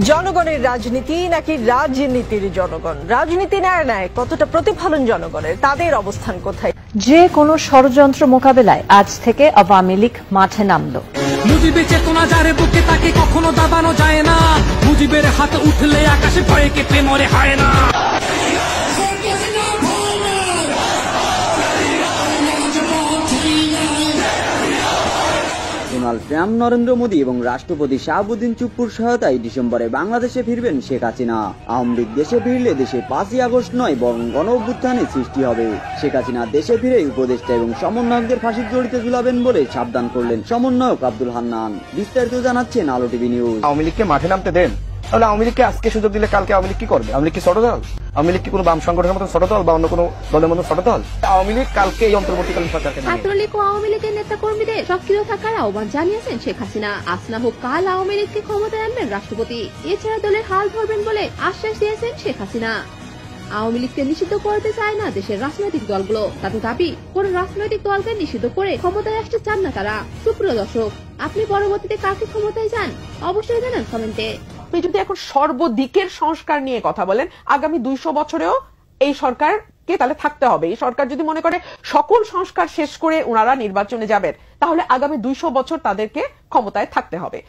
জনগণের রাজনীতি নাকি রাজনীতির জনগণ? রাজনীতি নেয় কতটা প্রতিফলন জনগণের, তাদের অবস্থান কোথায়? যে কোনো ষড়যন্ত্র মোকাবেলায় আজ থেকে আওয়ামী লীগ মাঠে নামলো। মুজিবের চেতনা যার বুকে তাকে কখনো দাবানো যায় না। মুজিবের হাত উঠলে আকাশে ভয়ে কেঁপে মরে হয় না। ডোনাল্ড ট্রাম্প, নরেন্দ্র মোদী এবং রাষ্ট্রপতি শাহাবুদ্দিন চুপ্পুর সহায়তায় ডিসেম্বরে বাংলাদেশে ফিরবেন শেখ হাসিনা। আওয়ামী লীগ দেশে ফিরলে দেশে ৫ই আগস্ট নয় বরং গণ অভ্যুত্থানের সৃষ্টি হবে। শেখ হাসিনা দেশে ফিরে উপদেষ্টা এবং সমন্বয়কদের ফাঁসির দড়িতে ঝুলাবেন বলে সাবধান করলেন সমন্বয়ক আব্দুল হান্নান। বিস্তারিত জানাচ্ছেন আলো টিভি নিউজ। আওয়ামী লীগকে মাঠে নামতে দেন, তাহলে আওয়ামী লীগকে আজকে সুযোগ দিলে কালকে আওয়ামী লীগ কি করবে? আওয়ামী লীগ কি ছোট দল? আওয়ামী লীগ কি কোনো বাম সংগঠনের মতো ছোট দল বা অন্য কোনো দলের মতো ছোট দল? আওয়ামী লীগ কালকে এই অন্তর্বর্তীকালীন সরকারকে ছাত্রলীগ ও আওয়ামী লীগের নেতা কর্মীদের সক্রিয় থাকার আহ্বান জানিয়েছেন শেখ হাসিনা। আজ না হোক কাল আওয়ামী লীগকে ক্ষমতায় আনবেন রাষ্ট্রপতি। এছাড়া দলের হাল ধরবেন বলে আশ্বাস দিয়েছেন শেখ হাসিনা। আওয়ামী লীগকে নিষিদ্ধ করতে চায় না দেশের রাজনৈতিক দলগুলো। তাদের দাবি, কোন রাজনৈতিক দলকে নিষিদ্ধ করে ক্ষমতায় আসতে চান না তারা। সুপ্রিয় দর্শক, আপনি পরবর্তীতে কাকে ক্ষমতায় যান অবশ্যই জানান কমেন্টে। আপনি যদি এখন সর্বদিকের সংস্কার নিয়ে কথা বলেন, আগামী ২০০ বছরেও এই সরকারকে তাহলে থাকতে হবে। এই সরকার যদি মনে করে সকল সংস্কার শেষ করে ওনারা নির্বাচনে যাবেন, তাহলে আগামী ২০০ বছর তাদেরকে ক্ষমতায় থাকতে হবে।